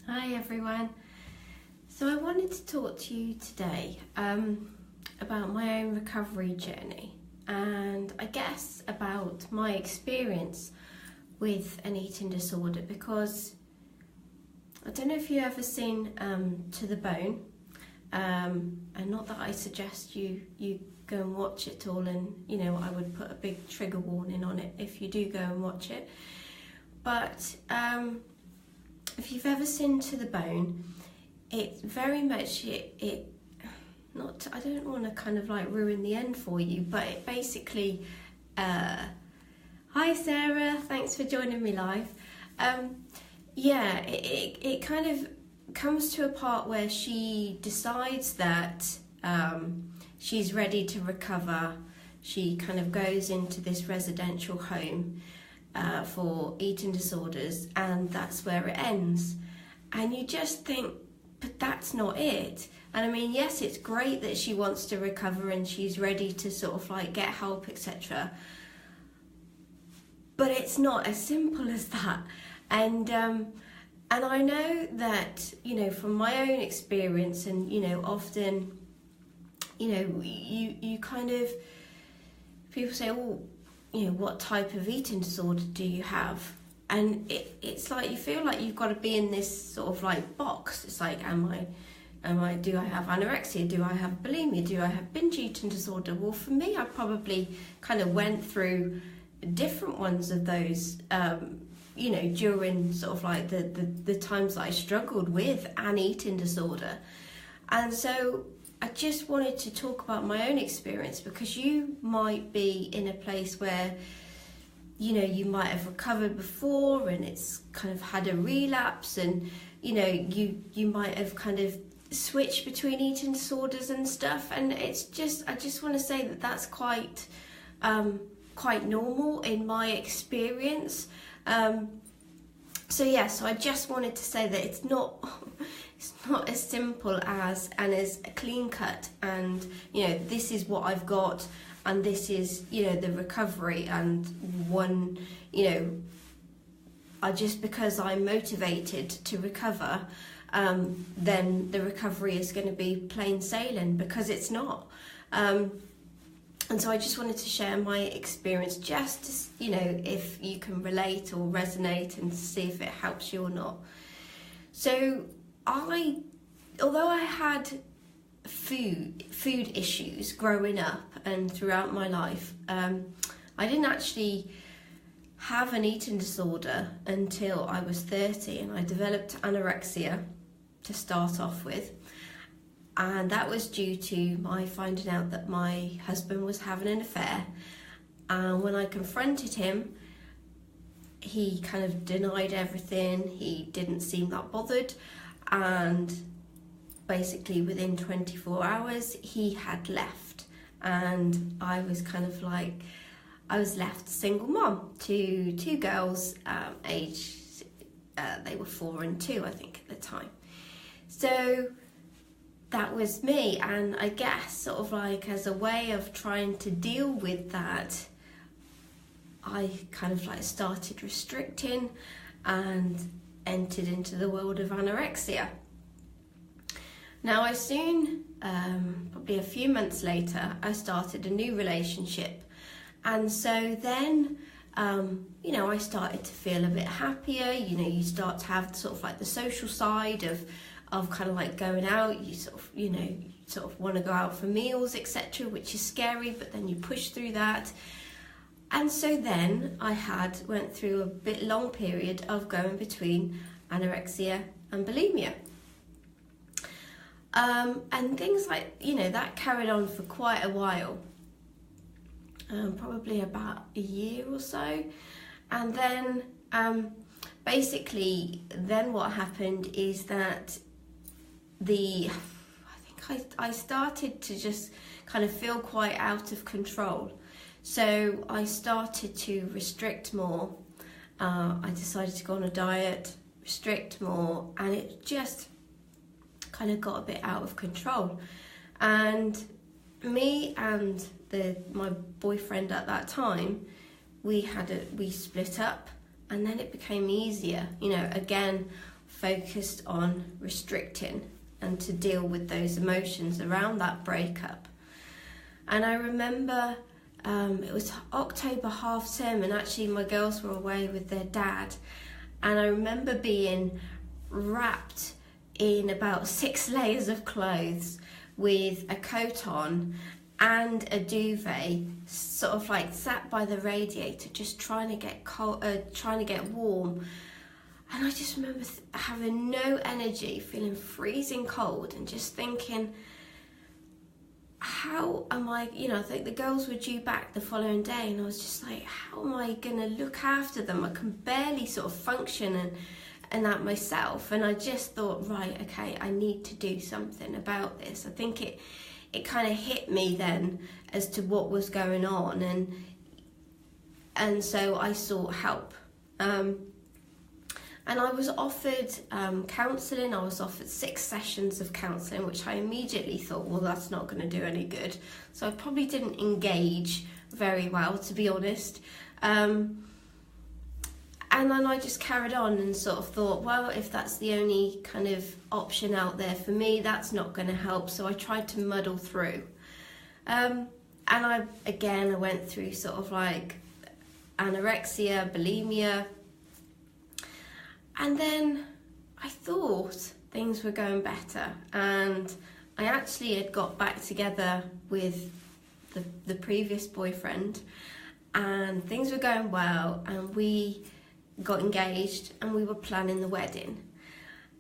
Hi everyone. So I wanted to talk to you today about my own recovery journey and I guess about my experience with an eating disorder, because I don't know if you've ever seen To the Bone, and not that I suggest you go and watch it all, and I would put a big trigger warning on it if you do go and watch it, but if you've ever seen To the Bone, it's very much not, I don't want to kind of like ruin the end for you, but it basically, hi Sarah, thanks for joining me live. It kind of comes to a part where she decides that she's ready to recover. She kind of goes into this residential home for eating disorders, and that's where it ends. And you just think, but that's not it. And I mean, yes, it's great that she wants to recover and she's ready to sort of like get help, etc. But it's not as simple as that. And I know that, from my own experience, and often, you kind of, people say, oh, what type of eating disorder do you have? And it's like you feel like you've got to be in this sort of like box. It's like, do I have anorexia? Do I have bulimia? Do I have binge eating disorder? Well, for me, I probably kind of went through different ones of those, during sort of like the times that I struggled with an eating disorder. And so I just wanted to talk about my own experience, because you might be in a place where you might have recovered before and it's kind of had a relapse, and you might have kind of switched between eating disorders and stuff, and I just want to say that that's quite normal in my experience. So I just wanted to say that it's not as simple as and as clean cut, and this is what I've got, and this is the recovery, and one just because I'm motivated to recover, then the recovery is going to be plain sailing, because it's not. And so I just wanted to share my experience, just to, if you can relate or resonate, and see if it helps you or not. So although I had food issues growing up and throughout my life, I didn't actually have an eating disorder until I was 30, and I developed anorexia to start off with. And that was due to my finding out that my husband was having an affair. And when I confronted him, he kind of denied everything. He didn't seem that bothered. And basically within 24 hours, he had left. And I was kind of like, I was left single mom to two girls, aged, they were 4 and 2, I think, at the time. So that was me, and I guess sort of like as a way of trying to deal with that, I kind of like started restricting and entered into the world of anorexia. Now I soon, probably a few months later, I started a new relationship, and so then I started to feel a bit happier. You start to have sort of like the social side of kind of like going out. You sort of want to go out for meals, etc., which is scary, but then you push through that. And so then I went through a bit long period of going between anorexia and bulimia. And things like, that carried on for quite a while, probably about a year or so. And then basically then what happened is that I started to just kind of feel quite out of control. So I started to restrict more. I decided to go on a diet, restrict more, and it just kind of got a bit out of control. And me and my boyfriend at that time, we split up, and then it became easier. Again, focused on restricting and to deal with those emotions around that breakup. And I remember it was October half term, and actually my girls were away with their dad, and I remember being wrapped in about 6 layers of clothes with a coat on and a duvet, sort of like sat by the radiator just trying to get cold, trying to get warm. And I just remember having no energy, feeling freezing cold, and just thinking, how am I, I think the girls were due back the following day, and I was just like, how am I going to look after them? I can barely sort of function and that myself. And I just thought, right, okay, I need to do something about this. I think it kind of hit me then as to what was going on, and so I sought help. And I was offered counselling. I was offered 6 sessions of counselling, which I immediately thought, well, that's not going to do any good. So I probably didn't engage very well, to be honest. And then I just carried on and sort of thought, well, if that's the only kind of option out there for me, that's not going to help. So I tried to muddle through. And I went through sort of like anorexia, bulimia. And then I thought things were going better, and I actually had got back together with the previous boyfriend, and things were going well, and we got engaged and we were planning the wedding.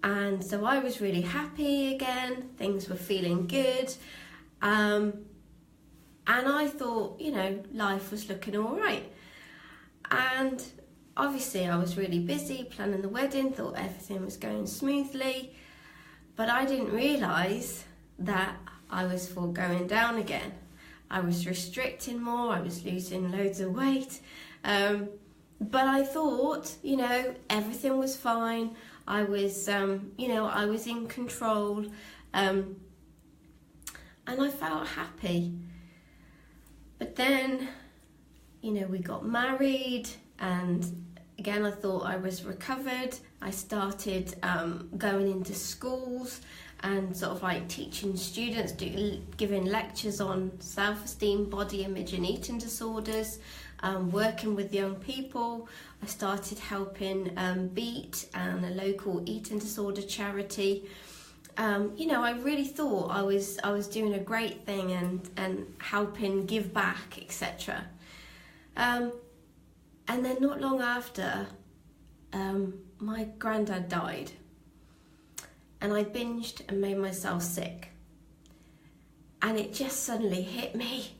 And so I was really happy again, things were feeling good, and I thought, life was looking all right. And obviously I was really busy planning the wedding, thought everything was going smoothly, but I didn't realise that I was going down again. I was restricting more, I was losing loads of weight, but I thought, everything was fine. I was, I was in control, and I felt happy. But then, we got married, and again, I thought I was recovered. I started going into schools and sort of like teaching students, giving lectures on self-esteem, body image and eating disorders, working with young people. I started helping BEAT and a local eating disorder charity. I really thought I was doing a great thing and helping give back, etc. And then not long after, my granddad died, and I binged and made myself sick. And it just suddenly hit me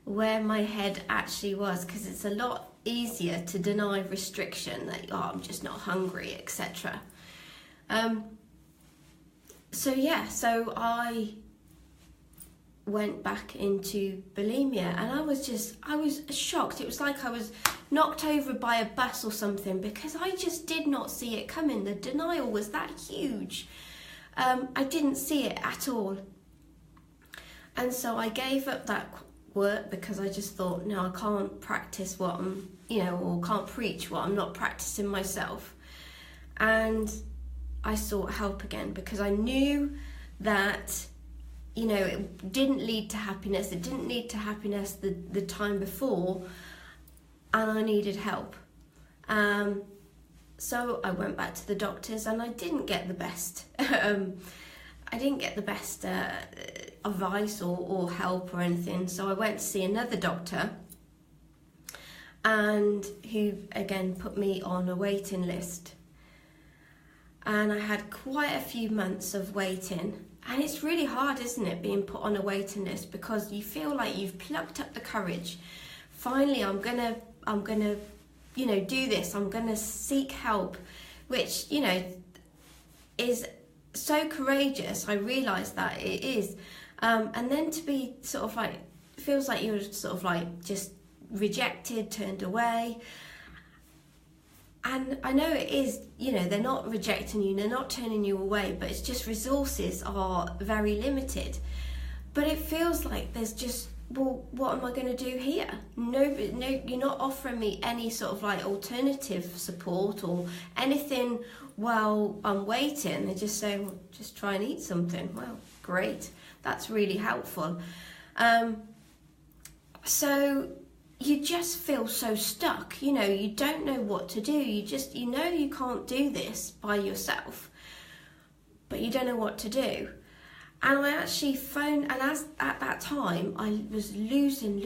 where my head actually was, because it's a lot easier to deny restriction, that I'm just not hungry, etc. So I went back into bulimia, and I was shocked. It was like I was knocked over by a bus or something, because I just did not see it coming. The denial was that huge. I didn't see it at all. And so I gave up that work, because I just thought, no, I can't practice what I'm, or can't preach what I'm not practicing myself. And I sought help again, because I knew that it didn't lead to happiness. It didn't lead to happiness the time before, and I needed help. So I went back to the doctors, and I didn't get the best. Advice or help or anything. So I went to see another doctor, and who again put me on a waiting list. And I had quite a few months of waiting. And it's really hard, isn't it, being put on a waiting list, because you feel like you've plucked up the courage. Finally, I'm gonna, do this. I'm gonna seek help, which, is so courageous. I realise that it is. And then to be sort of like, it feels like you're sort of like just rejected, turned away. And I know it is, they're not rejecting you, they're not turning you away, but it's just resources are very limited. But it feels like there's just, well, what am I going to do here? No, you're not offering me any sort of like alternative support or anything while I'm waiting, they just say, well, just try and eat something. Well, great. That's really helpful. So you just feel so stuck, you know, you don't know what to do. You know you can't do this by yourself, but you don't know what to do. And I actually phoned, and at that time, I was losing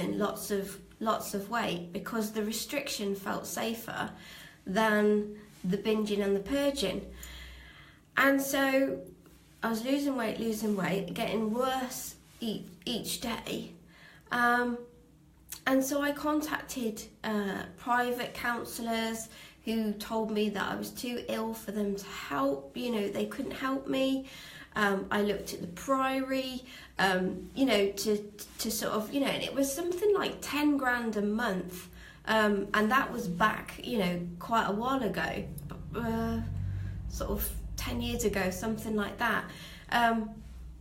lots of weight, because the restriction felt safer than the binging and the purging. And so I was losing weight, getting worse each day. And so I contacted private counsellors who told me that I was too ill for them to help. You know, they couldn't help me. I looked at the Priory, you know, to sort of, you know, and it was something like 10 grand a month. And that was back, you know, quite a while ago, sort of 10 years ago, something like that.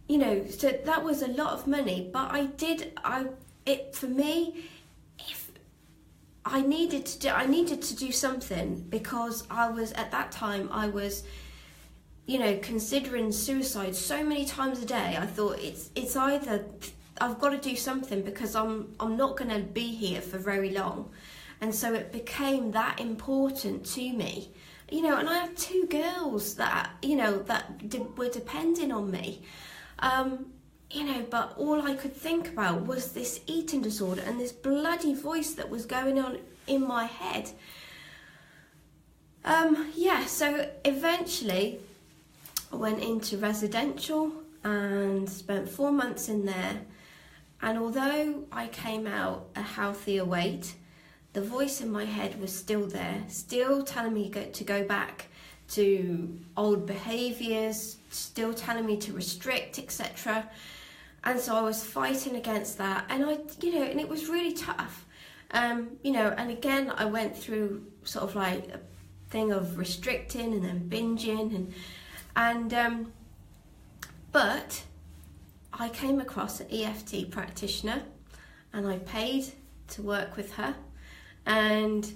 You know, so that was a lot of money, but for me, if I needed to do something, because at that time I was, you know, considering suicide so many times a day. I thought it's either I've got to do something, because I'm not going to be here for very long. And so it became that important to me, you know, and I had 2 girls that, you know, were depending on me, you know, but all I could think about was this eating disorder and this bloody voice that was going on in my head. So eventually I went into residential and spent 4 months in there. And although I came out a healthier weight, the voice in my head was still there, still telling me to go back to old behaviours, still telling me to restrict, etc. And so I was fighting against that, and and it was really tough. You know, and again, I went through sort of like a thing of restricting and then binging, but I came across an EFT practitioner, and I paid to work with her. And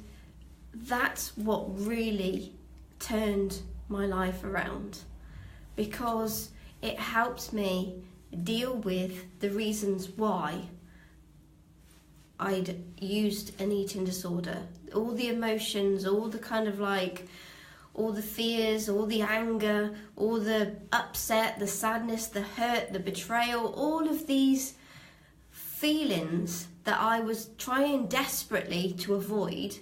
that's what really turned my life around, because it helped me deal with the reasons why I'd used an eating disorder. All the emotions, all the kind of like, all the fears, all the anger, all the upset, the sadness, the hurt, the betrayal, all of these feelings that I was trying desperately to avoid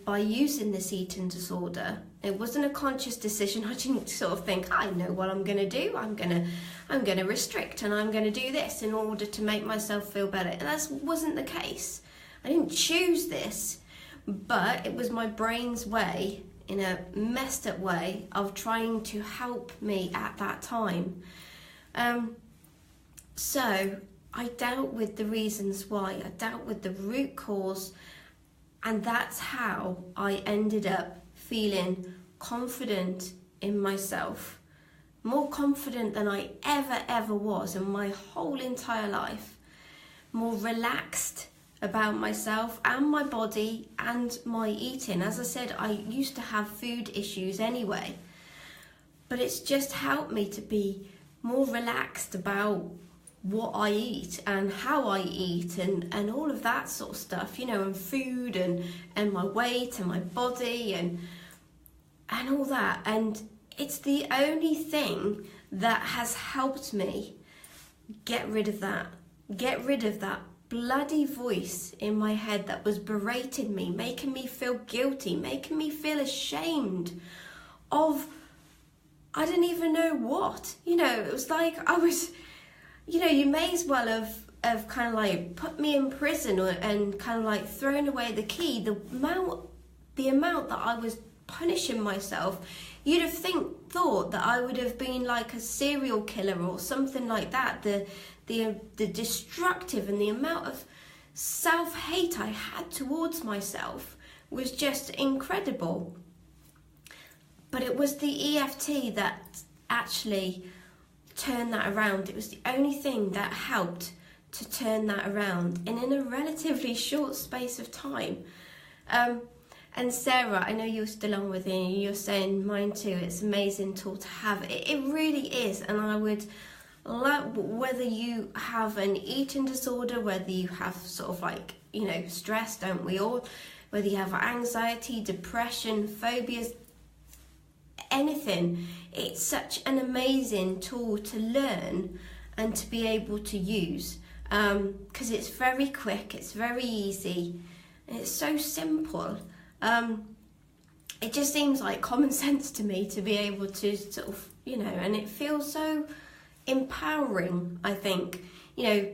by using this eating disorder. It wasn't a conscious decision. I didn't sort of think, I know what I'm going to do. I'm going to restrict, and I'm going to do this in order to make myself feel better. And that wasn't the case. I didn't choose this, but it was my brain's way, in a messed up way, of trying to help me at that time. So I dealt with the reasons why. I dealt with the root cause, and that's how I ended up feeling confident in myself, more confident than I ever was in my whole entire life, more relaxed about myself and my body and my eating. As I said, I used to have food issues anyway, but it's just helped me to be more relaxed about what I eat and how I eat and all of that sort of stuff, you know, and food and my weight and my body and all that. And it's the only thing that has helped me get rid of that bloody voice in my head that was berating me, making me feel guilty, making me feel ashamed of, I didn't even know what, you know. It was like I was, you know, you may as well have kind of like put me in prison and kind of like thrown away the key. The amount that I was punishing myself, you'd have thought that I would have been like a serial killer or something like that. The destructive and the amount of self-hate I had towards myself was just incredible. But it was the EFT that actually turn that around. It was the only thing that helped to turn that around, and in a relatively short space of time. And Sarah, I know you're still on with me, you're saying mine too, it's an amazing tool to have. It really is, and I would love, whether you have an eating disorder, whether you have sort of like, you know, stress, don't we all, whether you have anxiety, depression, phobias, anything, it's such an amazing tool to learn and to be able to use, because it's very quick, it's very easy, and it's so simple. It just seems like common sense to me to be able to sort of, you know, and it feels so empowering, I think, you know,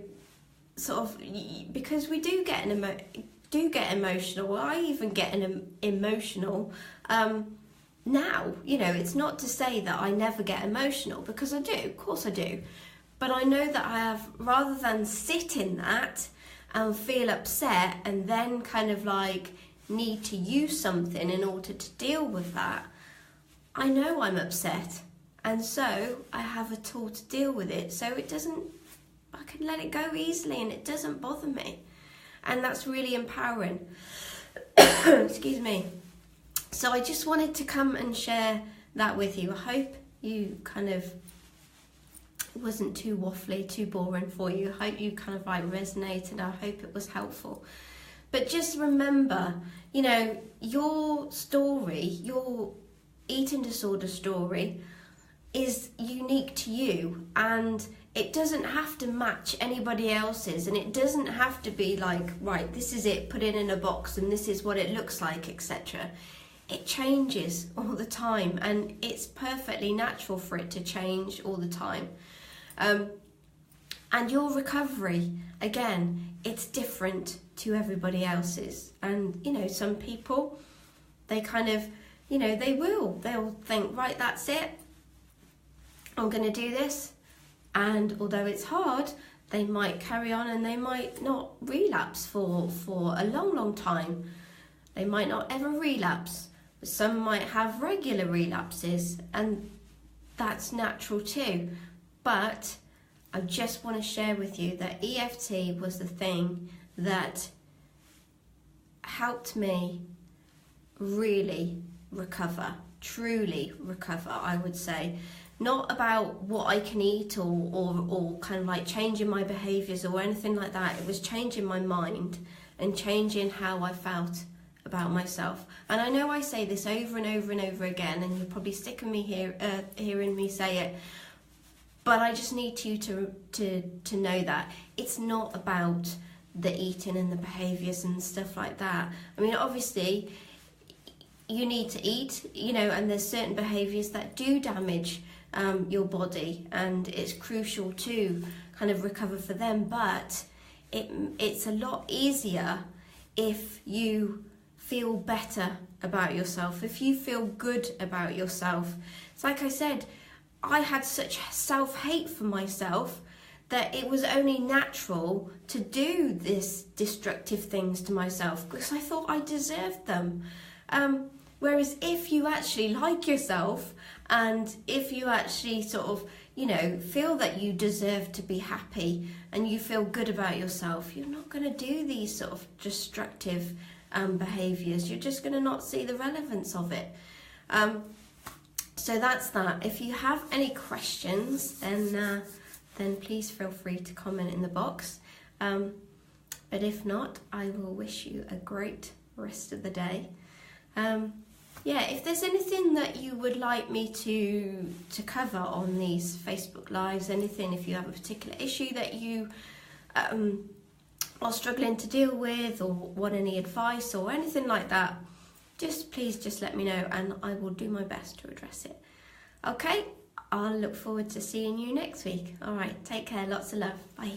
sort of, because we do get emotional. Well, I even get emotional now. You know, it's not to say that I never get emotional, because I do, of course I do, but I know that I have, rather than sit in that and feel upset and then kind of like need to use something in order to deal with that, I know I'm upset, and so I have a tool to deal with it, so it doesn't, I can let it go easily and it doesn't bother me, and that's really empowering. Excuse me. So I just wanted to come and share that with you. I hope you kind of, it wasn't too waffly, too boring for you. I hope you kind of like resonated. I hope it was helpful. But just remember, you know, your story, your eating disorder story is unique to you, and it doesn't have to match anybody else's, and it doesn't have to be like, right, this is it, put it in a box and this is what it looks like, etc. It changes all the time, and it's perfectly natural for it to change all the time. And your recovery, again, it's different to everybody else's. And, you know, some people, they kind of, you know, they'll think, right, that's it, I'm going to do this. And although it's hard, they might carry on and they might not relapse for a long, long time. They might not ever relapse. Some might have regular relapses, and that's natural too. But I just want to share with you that EFT was the thing that helped me really recover, truly recover, I would say. Not about what I can eat or kind of like changing my behaviours or anything like that. It was changing my mind and changing how I felt about myself. And I know I say this over and over and over again, and you're probably sick of me hearing me say it, but I just need you to know that it's not about the eating and the behaviours and stuff like that. I mean, obviously, you need to eat, you know, and there's certain behaviours that do damage your body, and it's crucial to kind of recover for them, but it's a lot easier if you feel better about yourself, if you feel good about yourself. It's like I said, I had such self-hate for myself that it was only natural to do this destructive things to myself because I thought I deserved them. Whereas if you actually like yourself, and if you actually sort of, you know, feel that you deserve to be happy and you feel good about yourself, you're not going to do these sort of destructive behaviours. You're just going to not see the relevance of it. So that's that. If you have any questions, then please feel free to comment in the box. But if not, I will wish you a great rest of the day. Yeah, if there's anything that you would like me to cover on these Facebook Lives, anything, if you have a particular issue that you are struggling to deal with, or want any advice or anything like that, please just let me know and I will do my best to address it. Okay, I'll look forward to seeing you next week. All right, take care, lots of love, bye.